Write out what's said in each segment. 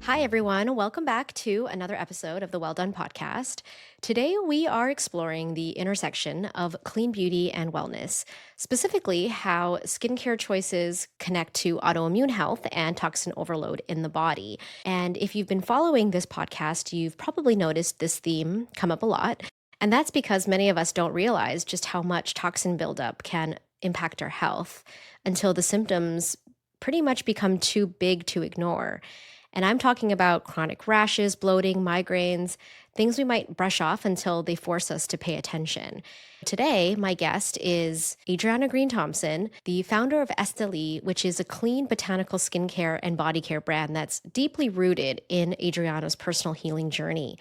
Hi, everyone. Welcome back to another episode of the Well Done podcast. Today, we are exploring the intersection of clean beauty and wellness, specifically how skincare choices connect to autoimmune health and toxin overload in the body. And if you've been following this podcast, you've probably noticed this theme come up a lot. And that's because many of us don't realize just how much toxin buildup can impact our health until the symptoms pretty much become too big to ignore. And I'm talking about chronic rashes, bloating, migraines, things we might brush off until they force us to pay attention. Today, my guest is Adriana Green Thompson, the founder of Esteli, which is a clean botanical skincare and body care brand that's deeply rooted in Adriana's personal healing journey.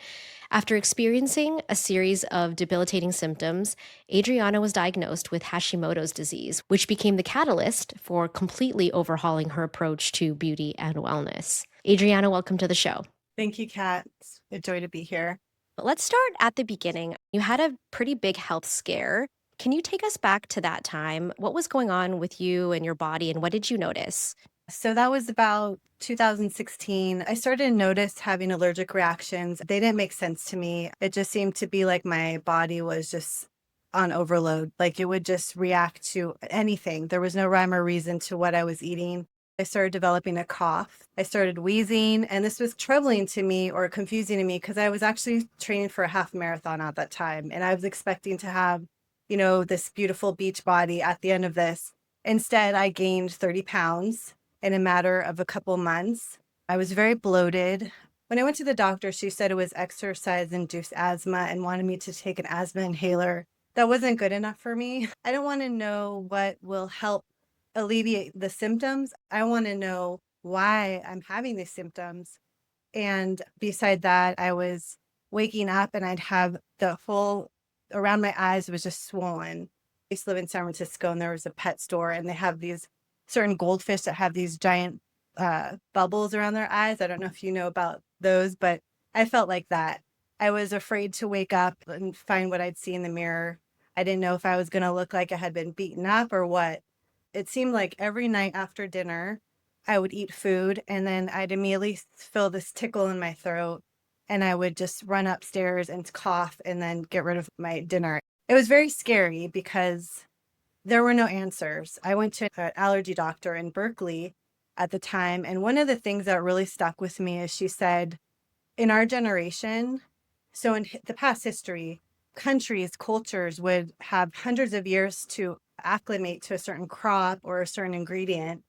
After experiencing a series of debilitating symptoms, Adriana was diagnosed with Hashimoto's disease, which became the catalyst for completely overhauling her approach to beauty and wellness. Adriana, welcome to the show. Thank you, Kat. It's a joy to be here. Let's start at the beginning. You had a pretty big health scare. Can you take us back to that time? What was going on with you and your body, and what did you notice? So that was about 2016. I started to notice having allergic reactions. They didn't make sense to me. It just seemed to be like my body was just on overload. Like it would just react to anything. There was no rhyme or reason to what I was eating. I started developing a cough. I started wheezing, and this was troubling to me or confusing to me because I was actually training for a half marathon at that time. And I was expecting to have, this beautiful beach body at the end of this. Instead, I gained 30 pounds in a matter of a couple months. I was very bloated. When I went to the doctor, she said it was exercise-induced asthma and wanted me to take an asthma inhaler. That wasn't good enough for me. I don't want to know what will help alleviate the symptoms. I want to know why I'm having these symptoms. And beside that, I was waking up and I'd have the whole around my eyes was just swollen. I used to live in San Francisco and there was a pet store and they have these certain goldfish that have these giant bubbles around their eyes. I don't know if you know about those, but I felt like that. I was afraid to wake up and find what I'd see in the mirror. I didn't know if I was going to look like I had been beaten up or what. It seemed like every night after dinner, I would eat food and then I'd immediately feel this tickle in my throat and I would just run upstairs and cough and then get rid of my dinner. It was very scary because there were no answers. I went to an allergy doctor in Berkeley at the time, and one of the things that really stuck with me is she said, in our generation, so in the past history, countries, cultures would have hundreds of years to acclimate to a certain crop or a certain ingredient.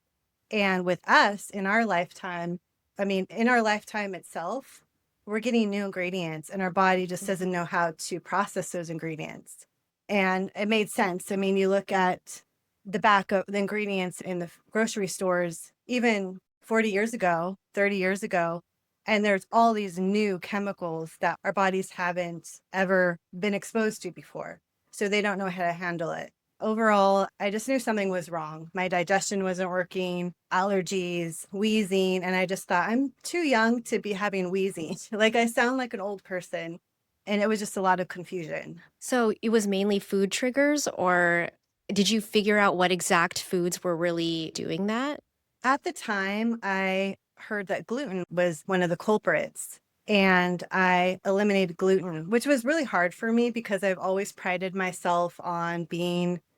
And with us in our lifetime, in our lifetime itself, we're getting new ingredients and our body just doesn't know how to process those ingredients. And it made sense. You look at the back of the ingredients in the grocery stores, even 40 years ago, 30 years ago, and there's all these new chemicals that our bodies haven't ever been exposed to before. So they don't know how to handle it. Overall, I just knew something was wrong. My digestion wasn't working, allergies, wheezing, and I just thought I'm too young to be having wheezing. Like I sound like an old person. And it was just a lot of confusion. So it was mainly food triggers, or did you figure out what exact foods were really doing that? At the time, I heard that gluten was one of the culprits. And I eliminated gluten, which was really hard for me because I've always prided myself on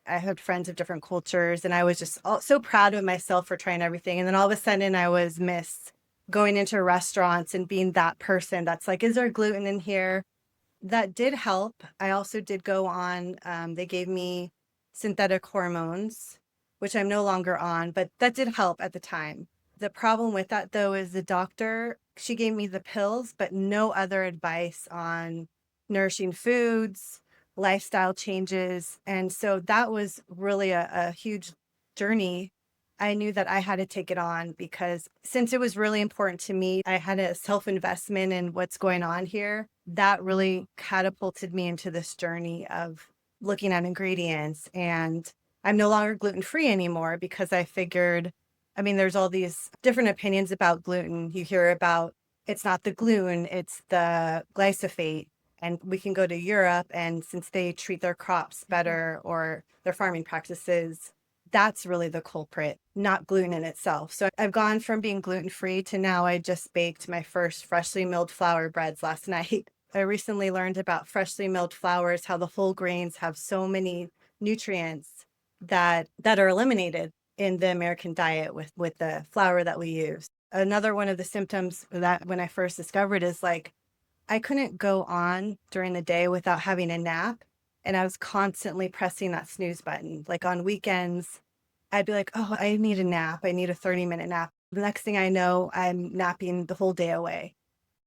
I had friends of different cultures, and I was just so proud of myself for trying everything. And then all of a sudden, I was going into restaurants and being that person that's like, is there gluten in here? That did help. I also did go on, they gave me synthetic hormones, which I'm no longer on, but that did help at the time. The problem with that, though, is the doctor, she gave me the pills, but no other advice on nourishing foods, lifestyle changes. And so that was really a huge journey. I knew that I had to take it on because since it was really important to me, I had a self-investment in what's going on here. That really catapulted me into this journey of looking at ingredients. And I'm no longer gluten-free anymore because I figured, there's all these different opinions about gluten. You hear about it's not the gluten, it's the glyphosate. And we can go to Europe, and since they treat their crops better or their farming practices, that's really the culprit, not gluten in itself. So I've gone from being gluten free to now I just baked my first freshly milled flour breads last night. I recently learned about freshly milled flours, how the whole grains have so many nutrients that are eliminated in the American diet with the flour that we use. Another one of the symptoms that when I first discovered is like I couldn't go on during the day without having a nap. And I was constantly pressing that snooze button. Like on weekends, I'd be like, oh, I need a nap. I need a 30-minute nap. The next thing I know, I'm napping the whole day away.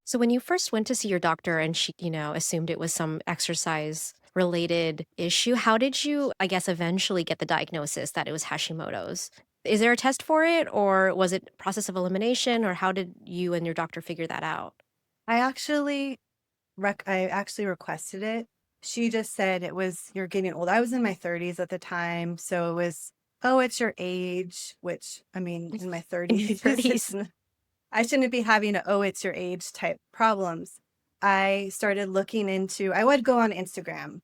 So when you first went to see your doctor and she, assumed it was some exercise related issue, how did you, I guess, eventually get the diagnosis that it was Hashimoto's? Is there a test for it or was it process of elimination or how did you and your doctor figure that out? I actually I actually requested it. She just said it was you're getting old. I was in my 30s at the time, so it was, oh, it's your age, which I mean, in my In your 30s, thirties. I shouldn't be having a, oh, it's your age type problems. I started looking into, I would go on Instagram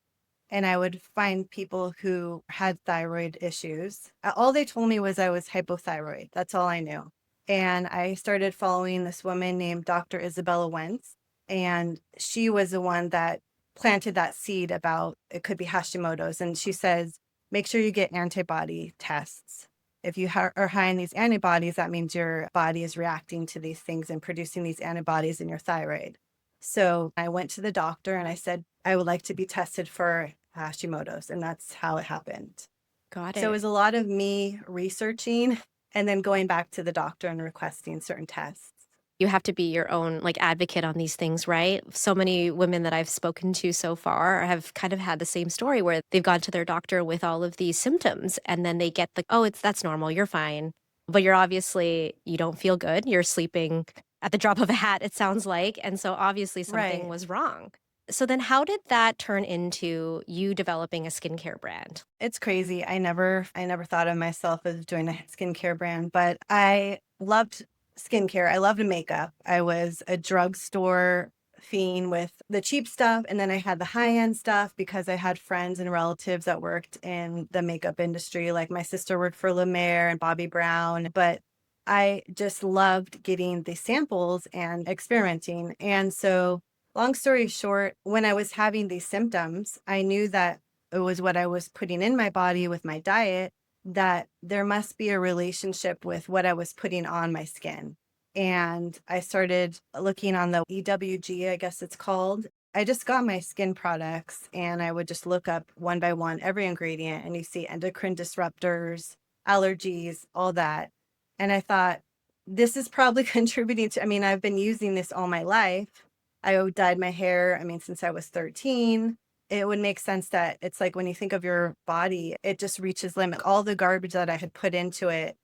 and I would find people who had thyroid issues. All they told me was I was hypothyroid. That's all I knew. And I started following this woman named Dr. Isabella Wentz, and she was the one that planted that seed about it could be Hashimoto's. And she says, make sure you get antibody tests. If you are high in these antibodies, that means your body is reacting to these things and producing these antibodies in your thyroid. So I went to the doctor and I said, I would like to be tested for Hashimoto's. And that's how it happened. Got So it it. was a lot of me researching and then going back to the doctor and requesting certain tests. You have to be your own like advocate on these things, right? So many women that I've spoken to so far have kind of had the same story where they've gone to their doctor with all of these symptoms and then they get the, oh, that's normal, you're fine. But you're obviously, you don't feel good. You're sleeping at the drop of a hat, it sounds like. And so obviously something Right. was wrong. So then how did that turn into you developing a skincare brand? It's crazy. I never thought of myself as doing a skincare brand, but I loved skincare. I loved makeup. I was a drugstore fiend with the cheap stuff, and then I had the high-end stuff because I had friends and relatives that worked in the makeup industry. Like my sister worked for La Mer and Bobbi Brown, but I just loved getting the samples and experimenting. And so, long story short, when I was having these symptoms, I knew that it was what I was putting in my body with my diet, that there must be a relationship with what I was putting on my skin. And I started looking on the EWG, I guess it's called. I just got my skin products and I would just look up one by one every ingredient, and you see endocrine disruptors, allergies, all that. And I thought, this is probably contributing to, I mean, I've been using this all my life. I dyed my hair, I mean, since I was 13. It would make sense that it's like when you think of your body, it just reaches limit. All the garbage that I had put into it,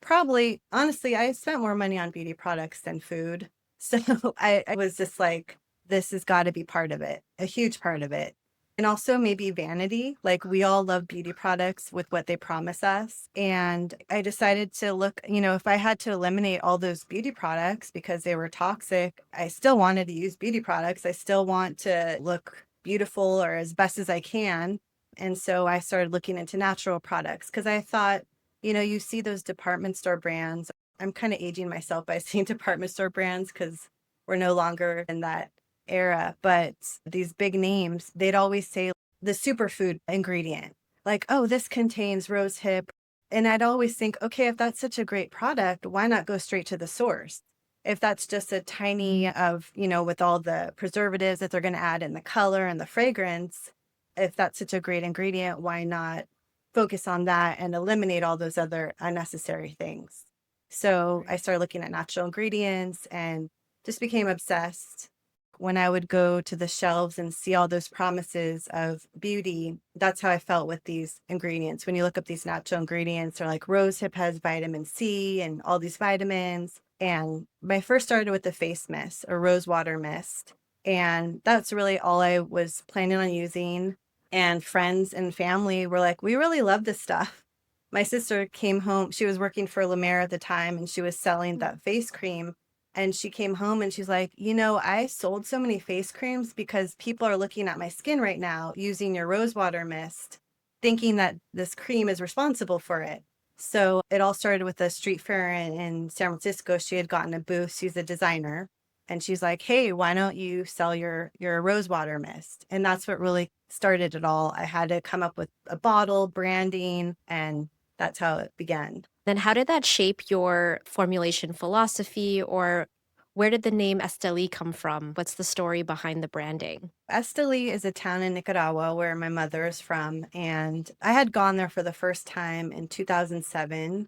probably, honestly, I spent more money on beauty products than food. So I was just like, this has got to be part of it, a huge part of it. And also maybe vanity. Like we all love beauty products with what they promise us. And I decided to look, if I had to eliminate all those beauty products because they were toxic, I still wanted to use beauty products. I still want to look beautiful or as best as I can. And so I started looking into natural products because I thought, you see those department store brands. I'm kind of aging myself by saying department store brands because we're no longer in that era, but these big names, they'd always say the superfood ingredient, like, oh, this contains rosehip. And I'd always think, okay, if that's such a great product, why not go straight to the source? If that's just a tiny of, with all the preservatives that they're going to add in the color and the fragrance, if that's such a great ingredient, why not focus on that and eliminate all those other unnecessary things? So I started looking at natural ingredients and just became obsessed. When I would go to the shelves and see all those promises of beauty, that's how I felt with these ingredients. When you look up these natural ingredients, they're like rosehip has vitamin C and all these vitamins. And I first started with the face mist or rosewater mist. And that's really all I was planning on using. And friends and family were like, we really love this stuff. My sister came home. She was working for La Mer at the time and she was selling that face cream. And she came home and she's like, I sold so many face creams because people are looking at my skin right now using your rosewater mist, thinking that this cream is responsible for it. So it all started with a street fair in San Francisco. She had gotten a booth. She's a designer. And she's like, hey, why don't you sell your rosewater mist? And that's what really started it all. I had to come up with a bottle, branding, and that's how it began. Then how did that shape your formulation philosophy, or where did the name Esteli come from? What's the story behind the branding? Esteli is a town in Nicaragua where my mother is from. And I had gone there for the first time in 2007.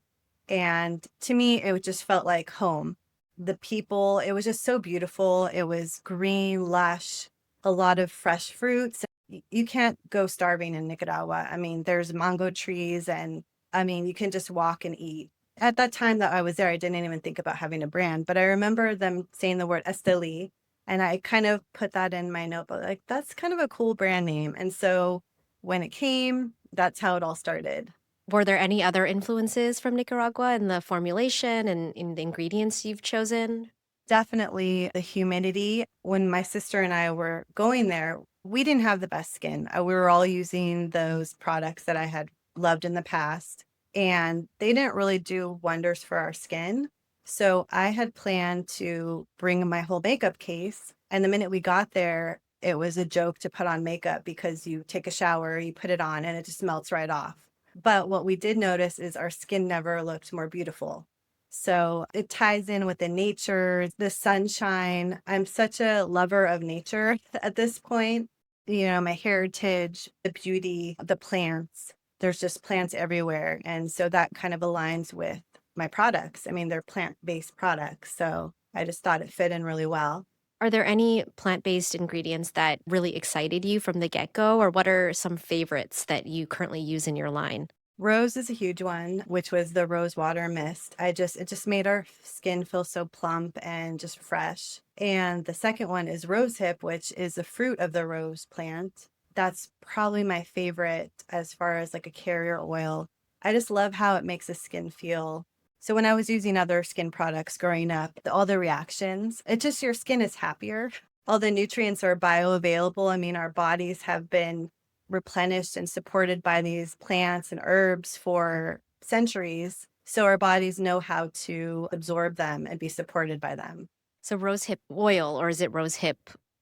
And to me, it just felt like home. The people, it was just so beautiful. It was green, lush, a lot of fresh fruits. You can't go starving in Nicaragua. I mean, there's mango trees, and I mean, you can just walk and eat. At that time that I was there, I didn't even think about having a brand, but I remember them saying the word Esteli, and I kind of put that in my notebook, like, that's kind of a cool brand name. And so when it came, that's how it all started. Were there any other influences from Nicaragua in the formulation and in the ingredients you've chosen? Definitely the humidity. When my sister and I were going there, we didn't have the best skin. We were all using those products that I had loved in the past, and they didn't really do wonders for our skin. So I had planned to bring my whole makeup case. And the minute we got there, it was a joke to put on makeup because you take a shower, you put it on, and it just melts right off. But what we did notice is our skin never looked more beautiful. So it ties in with the nature, the sunshine. I'm such a lover of nature at this point. You know, my heritage, the beauty, the plants. There's just plants everywhere. And so that kind of aligns with my products. I mean, they're plant-based products. So I just thought it fit in really well. Are there any plant-based ingredients that really excited you from the get-go, or what are some favorites that you currently use in your line? Rose is a huge one, which was the rose water mist. It just made our skin feel so plump and just fresh. And the second one is rosehip, which is the fruit of the rose plant. That's probably my favorite as far as like a carrier oil. I just love how it makes the skin feel. So when I was using other skin products growing up, all the reactions, it just your skin is happier. All the nutrients are bioavailable. I mean, our bodies have been replenished and supported by these plants and herbs for centuries. So our bodies know how to absorb them and be supported by them. So rosehip oil, or is it rosehip?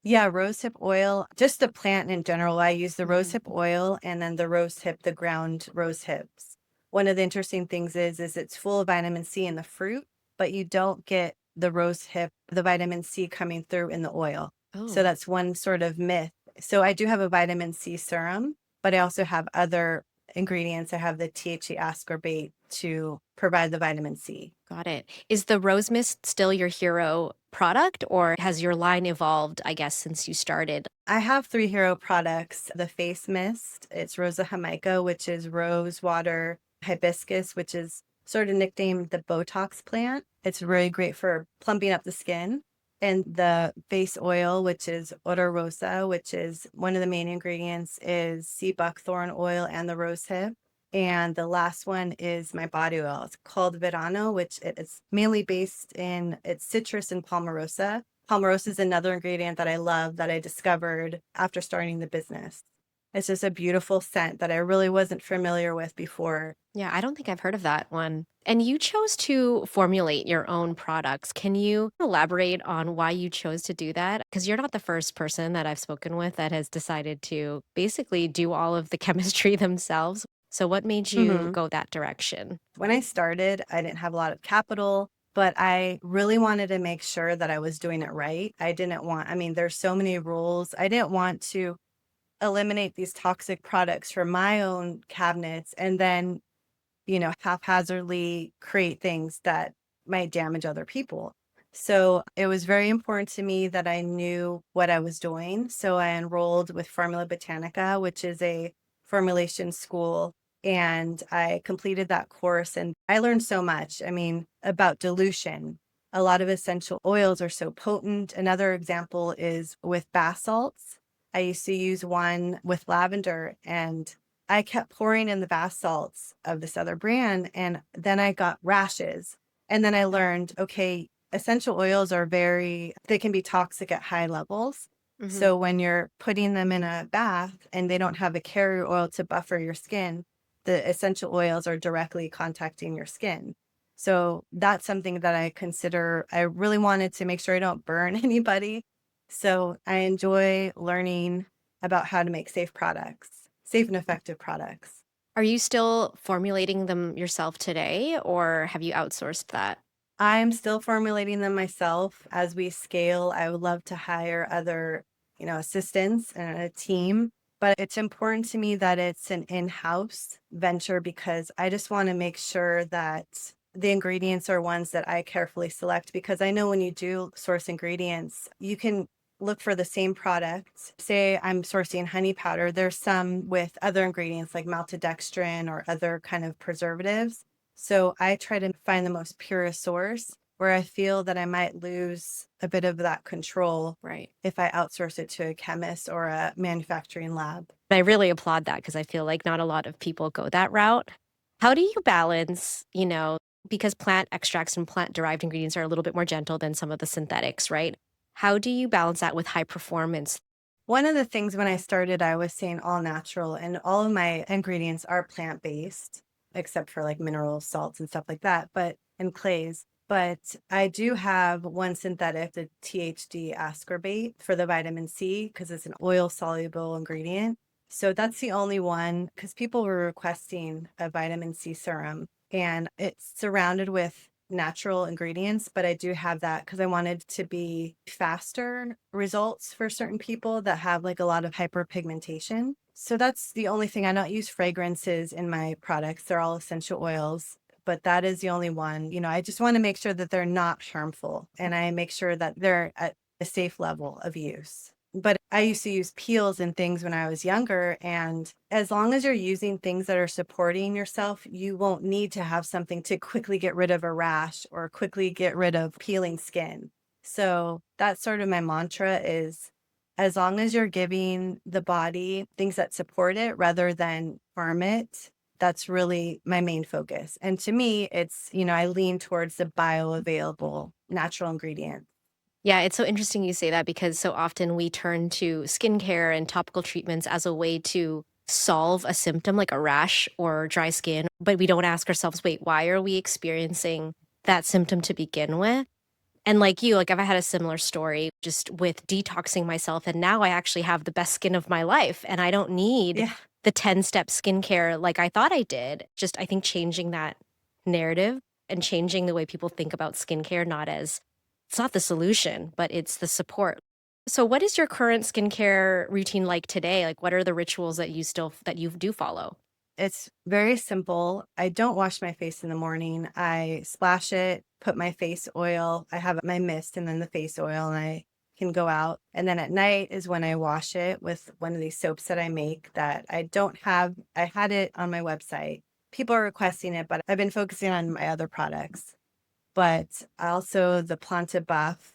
Yeah, rosehip oil, just the plant in general. I use the Mhm. rosehip oil and then the rosehip, the ground rose hips. One of the interesting things is it's full of vitamin C in the fruit, but you don't get the rosehip, the vitamin C coming through in the oil. So Oh, that's one sort of myth. So I do have a vitamin C serum, but I also have other ingredients. I have the THC ascorbate to provide the vitamin C. got it. Is the rose mist still your hero product, or has your line evolved, I guess, since you started? I have three hero products. The face mist, it's Rosa Jamaica, which is rose water, hibiscus, which is sort of nicknamed the Botox plant. It's really great for plumping up the skin. And the face oil, which is Oro Rosa, which is one of the main ingredients is sea buckthorn oil and the rosehip. And the last one is my body oil. It's called Verano, which it's mainly based in it's citrus and palmarosa. Palmarosa is another ingredient that I love that I discovered after starting the business. It's just a beautiful scent that I really wasn't familiar with before. Yeah, I don't think I've heard of that one. And you chose to formulate your own products. Can you elaborate on why you chose to do that? Because you're not the first person that I've spoken with that has decided to basically do all of the chemistry themselves. So, what made you Mhm. go that direction? When I started, I didn't have a lot of capital, but I really wanted to make sure that I was doing it right. I didn't want, I mean, there's so many rules. I didn't want to eliminate these toxic products from my own cabinets and then, you know, haphazardly create things that might damage other people. So it was very important to me that I knew what I was doing. So I enrolled with Formula Botanica, which is a formulation school, and I completed that course and I learned so much. I mean, about dilution. A lot of essential oils are so potent. Another example is with bath salts. I used to use one with lavender, and I kept pouring in the bath salts of this other brand, and then I got rashes. And then I learned, okay, essential oils are they can be toxic at high levels. Hmm. So when you're putting them in a bath and they don't have a carrier oil to buffer your skin, the essential oils are directly contacting your skin. So that's something that I consider. I really wanted to make sure I don't burn anybody. So I enjoy learning about how to make safe products, safe and effective products. Are you still formulating them yourself today, or have you outsourced that? I'm still formulating them myself. As we scale, I would love to hire other, assistants and a team. But it's important to me that it's an in-house venture because I just want to make sure that the ingredients are ones that I carefully select because I know when you do source ingredients, you can look for the same product. Say I'm sourcing honey powder, there's some with other ingredients like maltodextrin or other kind of preservatives. So I try to find the most purest source where I feel that I might lose a bit of that control Right. if I outsource it to a chemist or a manufacturing lab. I really applaud that because I feel like not a lot of people go that route. How do you balance, because plant extracts and plant derived ingredients are a little bit more gentle than some of the synthetics, right? How do you balance that with high performance? One of the things when I started, I was saying all natural, and all of my ingredients are plant based, except for like minerals, salts, and stuff like that, and clays. But I do have one synthetic, the THD ascorbate for the vitamin C, because it's an oil soluble ingredient. So that's the only one, because people were requesting a vitamin C serum, and it's surrounded with natural ingredients, but I do have that because I wanted to be faster results for certain people that have like a lot of hyperpigmentation. So that's the only thing. I don't use fragrances in my products. They're all essential oils, but that is the only one. I just want to make sure that they're not harmful and I make sure that they're at a safe level of use. But I used to use peels and things when I was younger. And as long as you're using things that are supporting yourself, you won't need to have something to quickly get rid of a rash or quickly get rid of peeling skin. So that's sort of my mantra is as long as you're giving the body things that support it rather than harm it, that's really my main focus. And to me, it's, I lean towards the bioavailable natural ingredient. Yeah, it's so interesting you say that because so often we turn to skincare and topical treatments as a way to solve a symptom like a rash or dry skin, but we don't ask ourselves, wait, why are we experiencing that symptom to begin with? And like you, like I've had a similar story just with detoxing myself. And now I actually have the best skin of my life. And I don't need Yeah. the 10-step skincare like I thought I did. Just I think changing that narrative and changing the way people think about skincare, not as it's not the solution, but it's the support. So what is your current skincare routine like today? Like what are the rituals that you do follow? It's very simple. I don't wash my face in the morning. I splash it, put my face oil. I have my mist and then the face oil, and I can go out. And then at night is when I wash it with one of these soaps that I make that I don't have. I had it on my website. People are requesting it, but I've been focusing on my other products. But also the Planta Buff.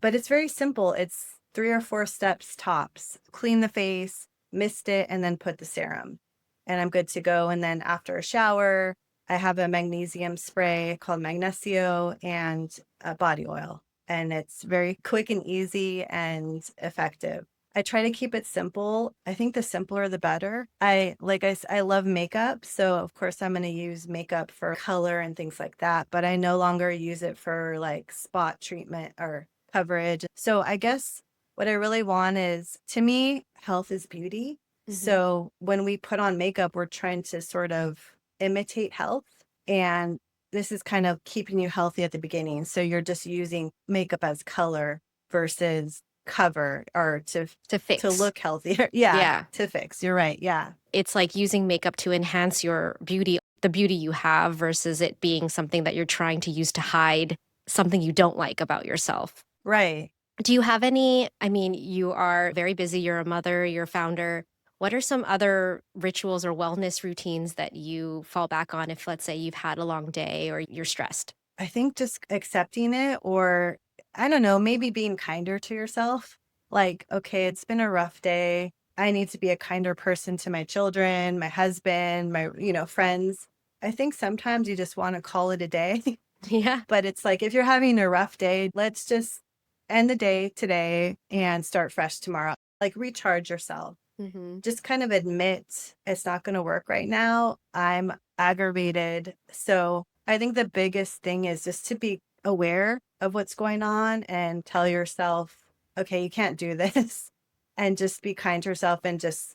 But it's very simple. It's 3 or 4 steps tops. Clean the face, mist it, and then put the serum and I'm good to go. And then after a shower, I have a magnesium spray called Magnesio and a body oil. And it's very quick and easy and effective. I try to keep it simple. I think the simpler the better. I love makeup, so of course I'm going to use makeup for color and things like that, but I no longer use it for like spot treatment or coverage. So I guess what I really want is, to me, health is beauty. Mhm. So when we put on makeup, we're trying to sort of imitate health. And this is kind of keeping you healthy at the beginning. So you're just using makeup as color versus cover or To to fix. look healthier. Yeah, Yeah. to fix. You're right. Yeah. It's like using makeup to enhance your beauty, the beauty you have versus it being something that you're trying to use to hide something you don't like about yourself. Right. Do you have any I mean, you are very busy, you're a mother, you're a founder. What are some other rituals or wellness routines that you fall back on if, let's say, you've had a long day or you're stressed? I think just accepting it, or I don't know, maybe being kinder to yourself. Like, okay, it's been a rough day. I need to be a kinder person to my children, my husband, my, friends. I think sometimes you just want to call it a day. Yeah. But it's like, if you're having a rough day, let's just end the day today and start fresh tomorrow. Like, recharge yourself. Hmm. just kind of admit it's not going to work right now. I'm aggravated. So I think the biggest thing is just to be aware of what's going on and tell yourself, okay, you can't do this. And just be kind to yourself and just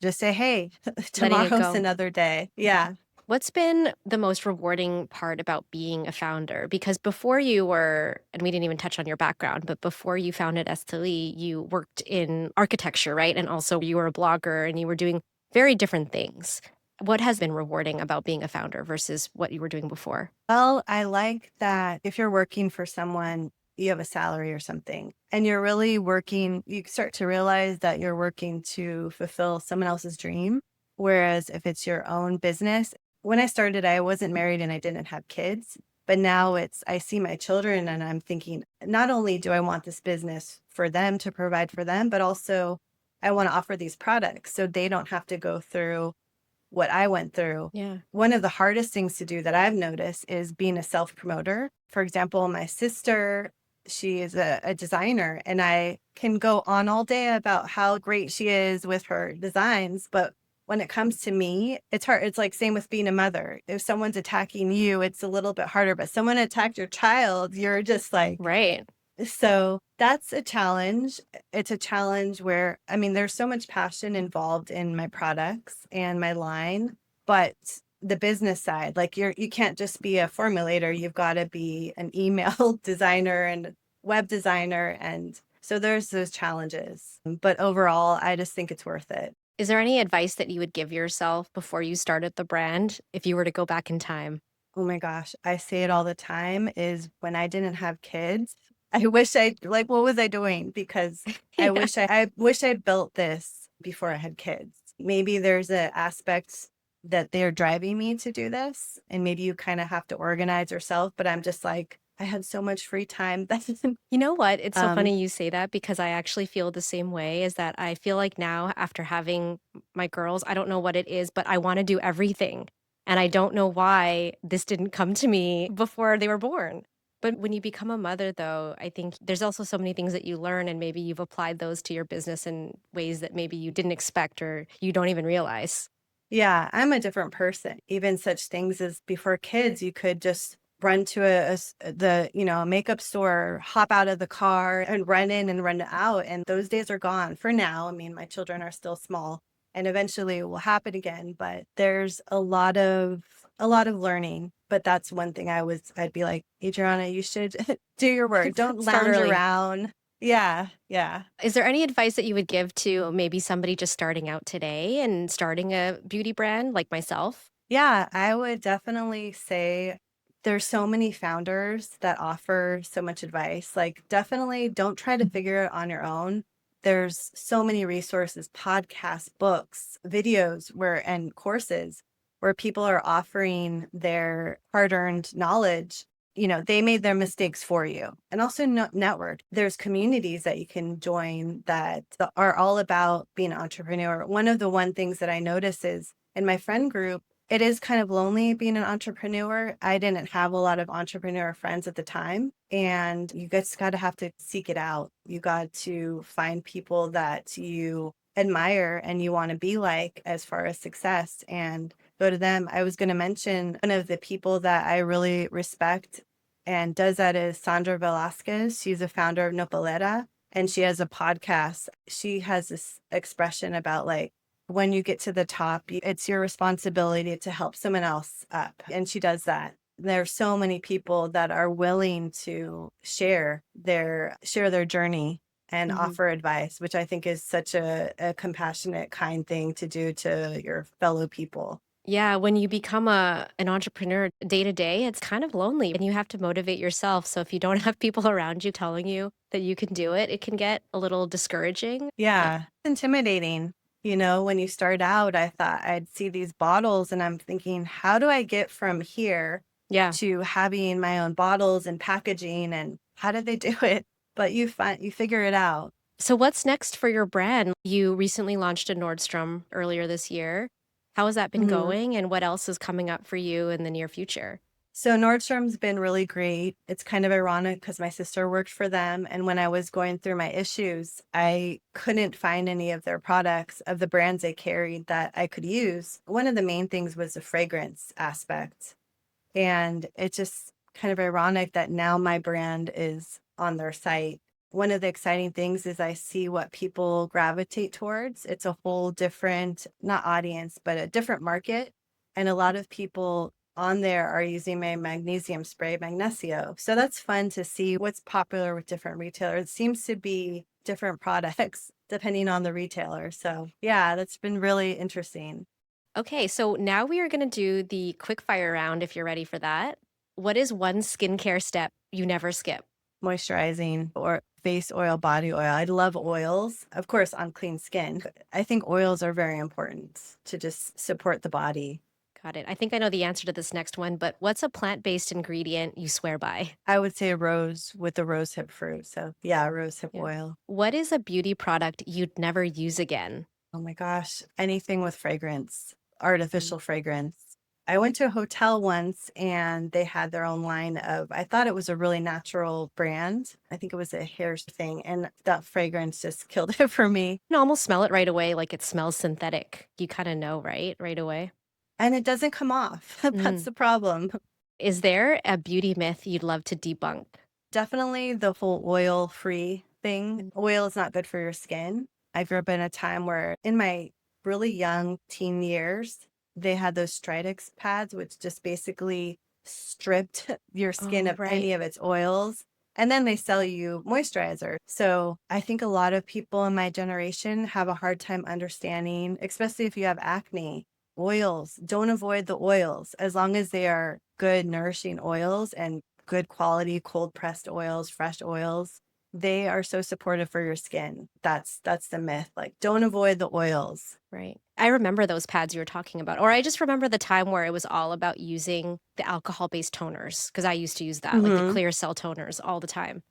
say, hey, Letting it tomorrow's go. another day. Yeah. What's been the most rewarding part about being a founder? Because before you were, and we didn't even touch on your background, but before you founded Esteli, you worked in architecture, right? And also you were a blogger and you were doing very different things. What has been rewarding about being a founder versus what you were doing before? Well, I like that if you're working for someone, you have a salary or something, and you're really working, you start to realize that you're working to fulfill someone else's dream. Whereas if it's your own business, when I started, I wasn't married and I didn't have kids. But now I see my children and I'm thinking, not only do I want this business for them to provide for them, but also I want to offer these products so they don't have to go through what I went through. Yeah. One of the hardest things to do that I've noticed is being a self promoter. For example, my sister, she is a designer, and I can go on all day about how great she is with her designs. But when it comes to me, it's hard. It's like same with being a mother. If someone's attacking you, it's a little bit harder. But someone attacked your child, you're just like, Right. so that's a challenge. It's a challenge where, I mean, there's so much passion involved in my products and my line, but the business side, like you can't just be a formulator. You've got to be an email designer and web designer. And so there's those challenges. But overall, I just think it's worth it. Is there any advice that you would give yourself before you started the brand if you were to go back in time? Oh my gosh, I say it all the time is when I didn't have kids, I wish I like what was I doing? Because Yeah. I wish I built this before I had kids. Maybe there's an aspect that they're driving me to do this and maybe you kind of have to organize yourself, but I'm just like I had so much free time that You know what? It's so um funny you say that because I actually feel the same way is that I feel like now after having my girls, I don't know what it is, but I want to do everything. And I don't know why this didn't come to me before they were born. But when you become a mother, though, I think there's also so many things that you learn, and maybe you've applied those to your business in ways that maybe you didn't expect or you don't even realize. Yeah, I'm a different person. Even such things as before kids, you could just run to a makeup store, hop out of the car and run in and run out. And those days are gone for now. I mean, my children are still small and eventually it will happen again, but there's a lot of learning. But that's one thing I'd be like, Adriana, you should do your work. Don't Start lounge early. around. Yeah, yeah. Is there any advice that you would give to maybe somebody just starting out today and starting a beauty brand like myself? Yeah, I would definitely say there's so many founders that offer so much advice. Like, definitely don't try to figure it on your own. There's so many resources, podcasts, books, videos and courses where people are offering their hard-earned knowledge. They made their mistakes for you. And also network. There's communities that you can join that are all about being an entrepreneur. One things that I notice is in my friend group, it is kind of lonely being an entrepreneur. I didn't have a lot of entrepreneur friends at the time, and you just got to have to seek it out. You got to find people that you admire and you want to be like as far as success and go to them. I was going to mention one of the people that I really respect and does that is Sandra Velasquez. She's a founder of Nopalera and she has a podcast. She has this expression about like, when you get to the top, it's your responsibility to help someone else up. And she does that. There are so many people that are willing to share their journey and Mhm. offer advice, which I think is such a compassionate, kind thing to do to your fellow people. Yeah, when you become an entrepreneur day to day, it's kind of lonely and you have to motivate yourself. So if you don't have people around you telling you that you can do it, it can get a little discouraging. Uh, Yeah, intimidating. When you start out, I thought I'd see these bottles and I'm thinking, how do I get from here yeah. to having my own bottles and packaging and how did they do it? But you figure it out. So what's next for your brand? You recently launched a Nordstrom earlier this year. How has that been Mhm. going and what else is coming up for you in the near future? So Nordstrom's been really great. It's kind of ironic because my sister worked for them. And when I was going through my issues, I couldn't find any of their products of the brands they carried that I could use. One of the main things was the fragrance aspect. And it's just kind of ironic that now my brand is on their site. One of the exciting things is I see what people gravitate towards. It's a whole different, not audience, but a different market. And a lot of people on there are using my magnesium spray, Magnesio. So that's fun to see what's popular with different retailers. It seems to be different products depending on the retailer. So yeah, that's been really interesting. Okay, so now we are going to do the quick fire round if you're ready for that. What is one skincare step you never skip? Moisturizing or face oil, body oil. I love oils, of course, on clean skin. I think oils are very important to just support the body. Got it. I think I know the answer to this next one, but what's a plant-based ingredient you swear by? I would say rose with the rosehip fruit. So yeah, rosehip Yeah. oil. What is a beauty product you'd never use again? Oh my gosh, anything with fragrance, Mm. artificial fragrance. I went to a hotel once and they had their own line of, I thought it was a really natural brand. I think it was a hair thing. And that fragrance just killed it for me. You can almost smell it right away, like it smells synthetic. You kind of know, right? Right away. And it doesn't come off. That's Mm. the problem. Is there a beauty myth you'd love to debunk? Definitely the whole oil-free thing. Oil is not good for your skin. I grew up in a time where in my really young teen years, they had those Stridix pads, which just basically stripped your skin Oh, of right. any of its oils. And then they sell you moisturizer. So I think a lot of people in my generation have a hard time understanding, especially if you have acne. Oils, don't avoid the oils as long as they are good, nourishing oils and good quality cold pressed oils, fresh oils. They are so supportive for your skin. That's the myth. Like don't avoid the oils. Right. I remember those pads you were talking about, or I just remember the time where it was all about using the alcohol-based toners because I used to use that, like the Mhm. clear cell toners all the time.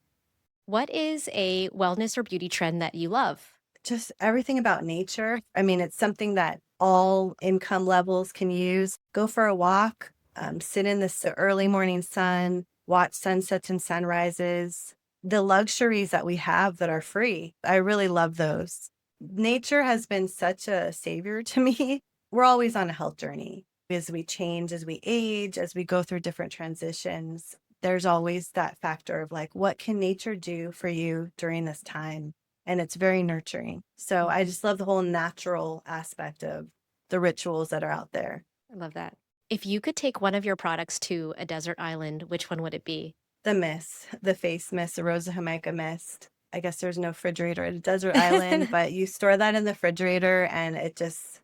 What is a wellness or beauty trend that you love? Just everything about nature. I mean, it's something that all income levels can use. Go for a walk, sit in the early morning sun, watch sunsets and sunrises. The luxuries that we have that are free, I really love those. Nature has been such a savior to me. We're always on a health journey as we change, as we age, as we go through different transitions. There's always that factor of like, what can nature do for you during this time? And it's very nurturing. So I Mhm. just love the whole natural aspect of the rituals that are out there. I love that. If you could take one of your products to a desert island, which one would it be? The mist, the face mist, the Rosa Jamaica mist. I guess there's no refrigerator at a desert island, but you store that in the refrigerator and it just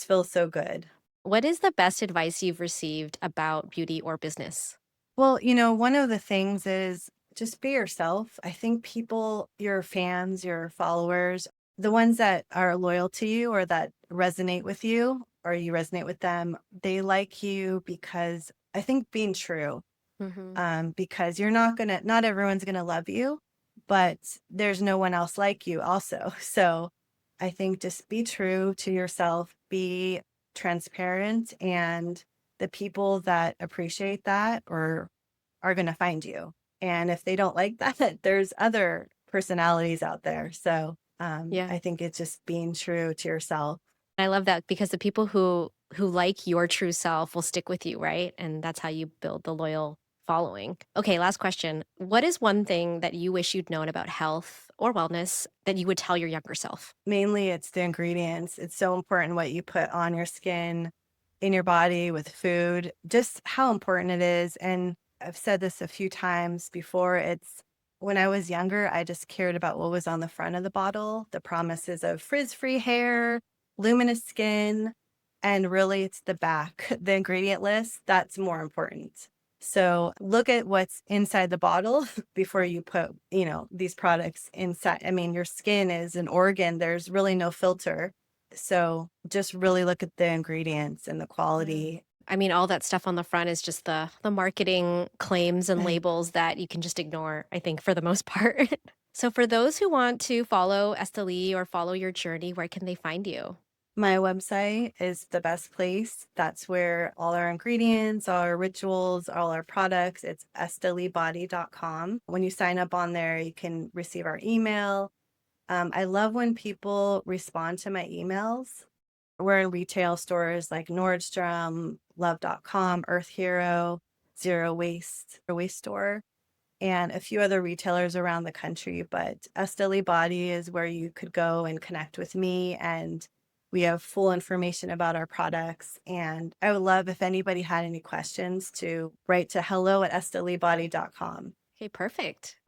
feels so good. What is the best advice you've received about beauty or business? Well, one of the things is just be yourself. I think people, your fans, your followers, the ones that are loyal to you or that resonate with you or you resonate with them, they like you because I think being true, Mhm. because not everyone's gonna love you, but there's no one else like you also. So I think just be true to yourself, be transparent, and the people that appreciate that or are gonna find you. And if they don't like that, there's other personalities out there. So Yeah. I think it's just being true to yourself. I love that because the people who like your true self will stick with you, right? And that's how you build the loyal following. Okay, last question. What is one thing that you wish you'd known about health or wellness that you would tell your younger self? Mainly, it's the ingredients. It's so important what you put on your skin, in your body, with food, just how important it is. And I've said this a few times before. It's when I was younger, I just cared about what was on the front of the bottle, the promises of frizz-free hair, luminous skin, and really it's the back, the ingredient list, that's more important. So look at what's inside the bottle before you put, these products inside. I mean, your skin is an organ. There's really no filter. So just really look at the ingredients and the Yeah. quality. I mean, all that stuff on the front is just the marketing claims and labels that you can just ignore, I think, for the most part. So for those who want to follow Esteli or follow your journey, where can they find you? My website is the best place. That's where all our ingredients, all our rituals, all our products, it's estelibody.com. When you sign up on there, you can receive our email. I love when people respond to my emails. We're in retail stores like Nordstrom, Love.com, Earth Hero, Zero Waste, a waste store, and a few other retailers around the country. But Esteli Body is where you could go and connect with me. And we have full information about our products. And I would love if anybody had any questions to write to hello@estelibody.com. Okay, perfect.